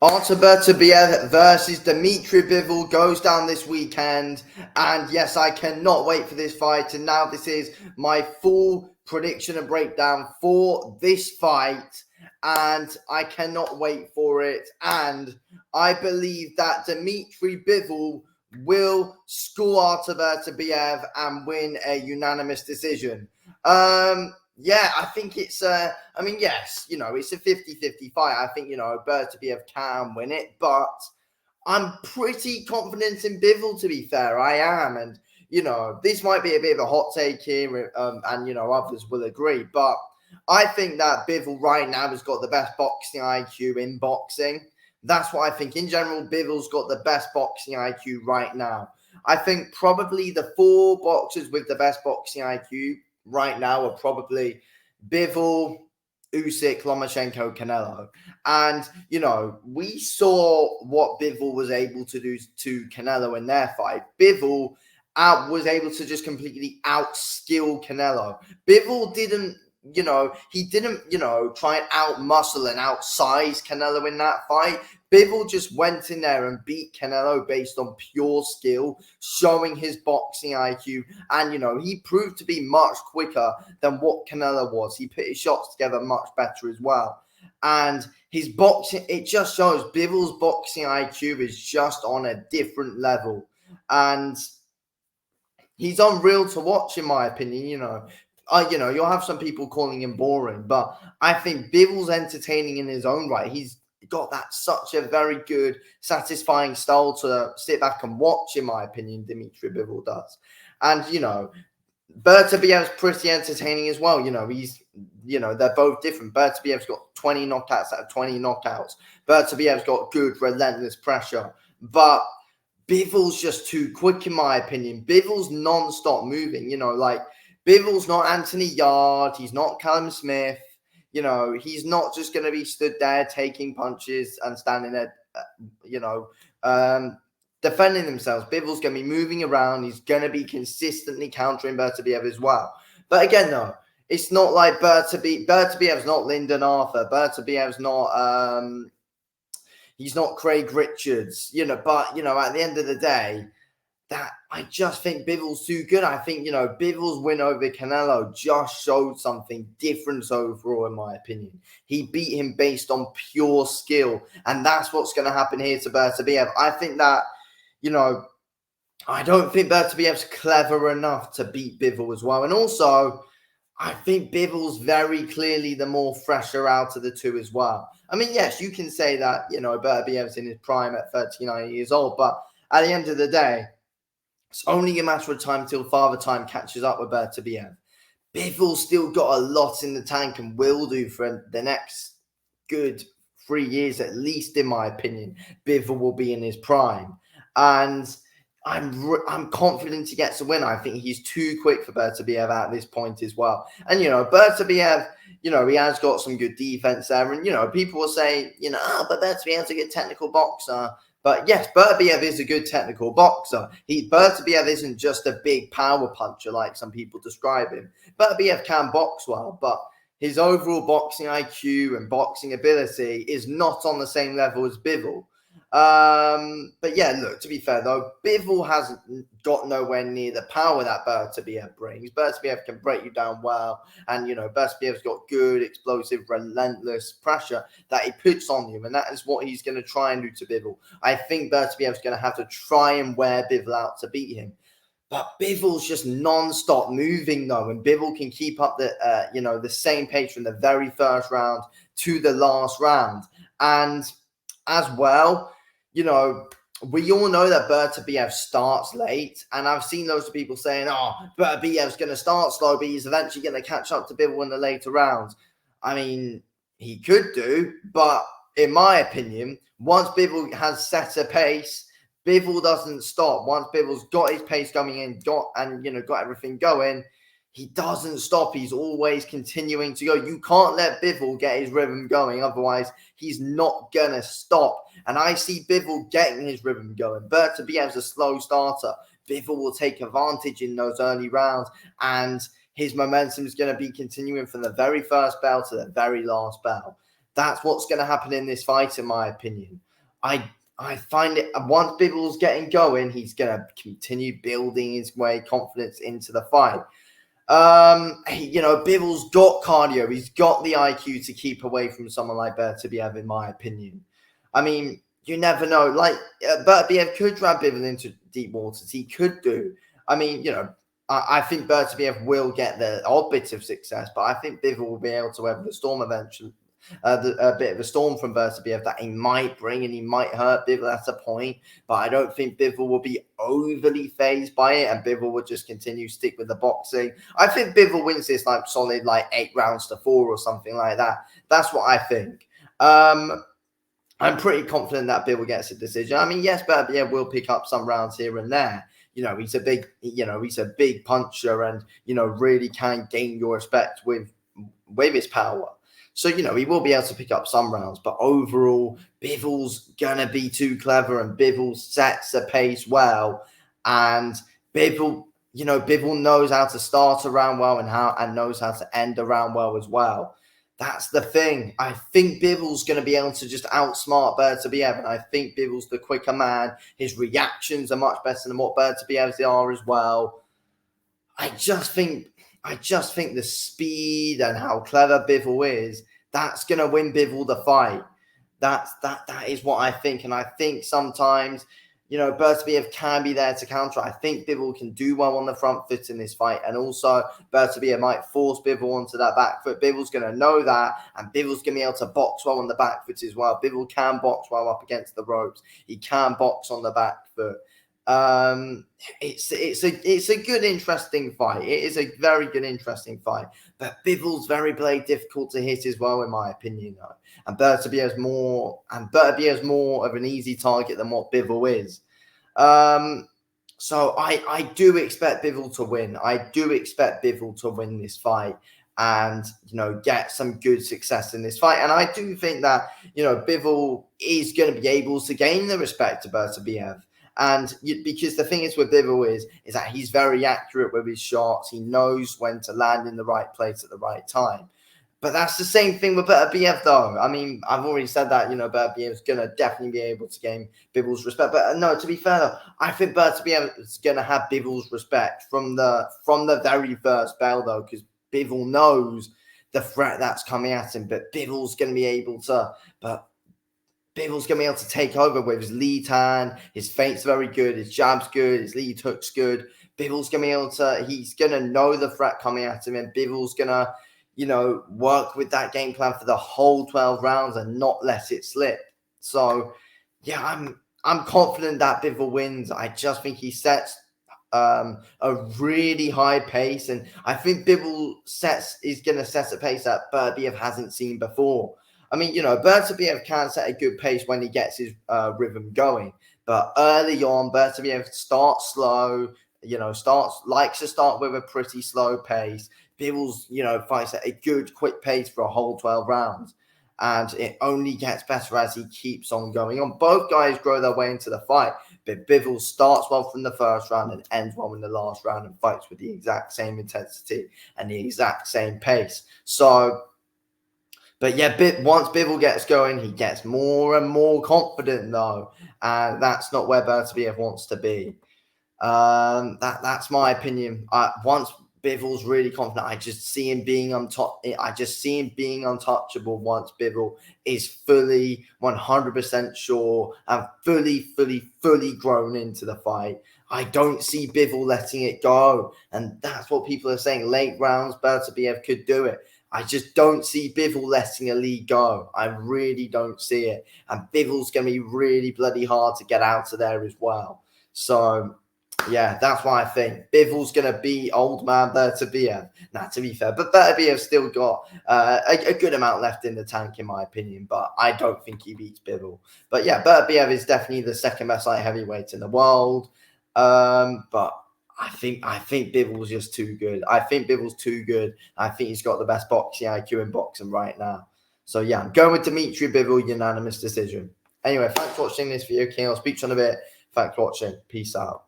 Artur Beterbiev versus Dmitry Bivol goes down this weekend, and yes, I cannot wait for this fight. And now this is my full prediction and breakdown for this fight, and I cannot wait for it. And I believe that Dmitry Bivol will score Artur Beterbiev and win a unanimous decision. Yeah, I think it's, yes, it's a 50-50 fight. I think, Beterbiev can win it, but I'm pretty confident in Bivol, to be fair. I am. And, this might be a bit of a hot take here, and, others will agree. But I think that Bivol right now has got the best boxing IQ in boxing. That's what I think. In general, Bivol's got the best boxing IQ right now. I think probably the four boxers with the best boxing IQ right now are probably Bivol, Usyk, Lomachenko, Canelo. And, we saw what Bivol was able to do to Canelo in their fight. Bivol was able to just completely outskill Canelo. Bivol didn't, try and outmuscle and outsize Canelo in that fight. Bivol just went in there and beat Canelo based on pure skill, showing his boxing IQ. And, he proved to be much quicker than what Canelo was. He put his shots together much better as well. And his boxing, it just shows Bivol's boxing IQ is just on a different level. And he's unreal to watch, in my opinion. You'll have some people calling him boring, but I think Bivol's entertaining in his own right. He's got that such a very good, satisfying style to sit back and watch, in my opinion, Dmitry Bivol does. And, Beterbiev's pretty entertaining as well. They're both different. Beterbiev's got 20 knockouts out of 20 knockouts. Beterbiev's got good, relentless pressure. But Bivol's just too quick, in my opinion. Bivol's non-stop moving, Bivol's not Anthony Yard. He's not Callum Smith. He's not just going to be stood there taking punches and standing there, defending themselves. Bivol's going to be moving around. He's going to be consistently countering Beterbiev as well. But again, though, it's not like Beterbiev's not Lyndon Arthur. Beterbiev's not, he's not Craig Richards, but, at the end of the day, that I just think Bivol's too good. I think, Bivol's win over Canelo just showed something different overall, in my opinion. He beat him based on pure skill, and that's what's going to happen here to Beterbiev. I think that, I don't think Beterbiev's clever enough to beat Bivol as well. And also, I think Bivol's very clearly the more fresher out of the two as well. I mean, yes, you can say that, Beterbiev's in his prime at 39 years old, but at the end of the day, it's only a matter of time till Father Time catches up with Beterbiev. Bivol's still got a lot in the tank and will do for the next good 3 years at least, in my opinion. Bivol will be in his prime. And I'm confident he gets a win. I think he's too quick for Beterbiev at this point as well. And, Beterbiev, he has got some good defense there. And, people will say, but Beterbiev's a good technical boxer. But yes, Beterbiev is a good technical boxer. Beterbiev isn't just a big power puncher like some people describe him. Beterbiev can box well, but his overall boxing IQ and boxing ability is not on the same level as Bivol. But yeah, look, to be fair though, Bivol has got nowhere near the power that Beterbiev brings. Beterbiev can break you down well, and Beterbiev's got good, explosive, relentless pressure that he puts on you, and that is what he's going to try and do to Bivol. I think Beterbiev's going to have to try and wear Bivol out to beat him. But Bivol's just non-stop moving though, and Bivol can keep up the same pace from the very first round to the last round. And as well, we all know that Beterbiev starts late, and I've seen loads of people saying, Beterbiev's going to start slow, but he's eventually going to catch up to Bivol in the later rounds. I mean, he could do, but in my opinion, once Bivol has set a pace, Bivol doesn't stop. Once Bivol's got his pace going in, got everything going, he doesn't stop. He's always continuing to go. You can't let Bivol get his rhythm going. Otherwise, he's not going to stop. And I see Bivol getting his rhythm going. Beterbiev's a slow starter. Bivol will take advantage in those early rounds. And his momentum is going to be continuing from the very first bell to the very last bell. That's what's going to happen in this fight, in my opinion. I find it, once Bivol's getting going, he's gonna continue building his confidence into the fight. Bivol's got cardio. He's got the IQ to keep away from someone like Beterbiev, in my opinion. I mean, you never know. Like, Beterbiev could drag Bivol into deep waters. He could do. I mean, I think Beterbiev will get the odd bit of success, but I think Bivol will be able to weather the storm eventually. A bit of a storm from Beterbiev that he might bring, and he might hurt Bivol at a point, but I don't think Bivol will be overly phased by it, and Bivol will just continue to stick with the boxing. I think Bivol wins this like solid 8 rounds to 4 or something like that. That's what I think. I'm pretty confident that Bivol gets a decision. I mean, yes, Beterbiev will pick up some rounds here and there. He's a big puncher, and really can gain your respect with his power. So, he will be able to pick up some rounds, but overall, Bivol's going to be too clever, and Bivol sets the pace well. And Bivol knows how to start a round well and knows how to end a round well as well. That's the thing. I think Bivol's going to be able to just outsmart Beterbiev, and I think Bivol's the quicker man. His reactions are much better than what Beterbiev's are as well. I just think the speed and how clever Bivol is, that's going to win Bivol the fight. That is what I think. And I think sometimes, Beterbiev can be there to counter. I think Bivol can do well on the front foot in this fight. And also, Beterbiev might force Bivol onto that back foot. Bivol's going to know that. And Bivol's going to be able to box well on the back foot as well. Bivol can box well up against the ropes. He can box on the back foot. It's a good, interesting fight. It is a very good, interesting fight. But Bivol's very difficult to hit as well, in my opinion, though. And Beterbiev's more of an easy target than what Bivol is. So I do expect Bivol to win. I do expect Bivol to win this fight and, get some good success in this fight. And I do think that, Bivol is going to be able to gain the respect of Beterbiev. And because the thing is with Bivol is that he's very accurate with his shots. He knows when to land in the right place at the right time. But that's the same thing with Beterbiev, though. I mean, I've already said that, Beterbiev's going to definitely be able to gain Bivol's respect. But no, to be fair, though, I think Beterbiev is going to have Bivol's respect from the very first bell, though, because Bivol knows the threat that's coming at him. But Bivol's going to be able to take over with his lead hand. His feint's very good. His jab's good. His lead hook's good. Bivol's going to he's going to know the threat coming at him, and Bivol's going to, work with that game plan for the whole 12 rounds and not let it slip. So, yeah, I'm confident that Bivol wins. I just think he sets a really high pace, and I think Bivol is going to set a pace that Beterbiev hasn't seen before. I mean, Beterbiev can set a good pace when he gets his rhythm going. But early on, Beterbiev starts slow, likes to start with a pretty slow pace. Bivol's, fights at a good, quick pace for a whole 12 rounds. And it only gets better as he keeps on going on. Both guys grow their way into the fight. But Bivol starts well from the first round and ends well in the last round and fights with the exact same intensity and the exact same pace. So, but yeah, once Bivol gets going, he gets more and more confident, though. And that's not where Beterbiev wants to be. That's my opinion. Once Bivol's really confident, I just see him being untouchable once Bivol is fully 100% sure and fully grown into the fight. I don't see Bivol letting it go. And that's what people are saying. Late rounds, Beterbiev could do it. I just don't see Bivol letting a lead go. I really don't see it. And Bivol's going to be really bloody hard to get out of there as well. So, yeah, that's why I think Bivol's going to be old man Beterbiev. Now, to be fair, but Beterbiev's still got a good amount left in the tank, in my opinion. But I don't think he beats Bivol. But yeah, Beterbiev is definitely the second best light heavyweight in the world. But I think Bivol's just too good. I think Bivol's too good. I think he's got the best boxing IQ in boxing right now. So yeah, I'm going with Dmitry Bivol, unanimous decision. Anyway, thanks for watching this video, King. I'll speak to you in a bit. Thanks for watching. Peace out.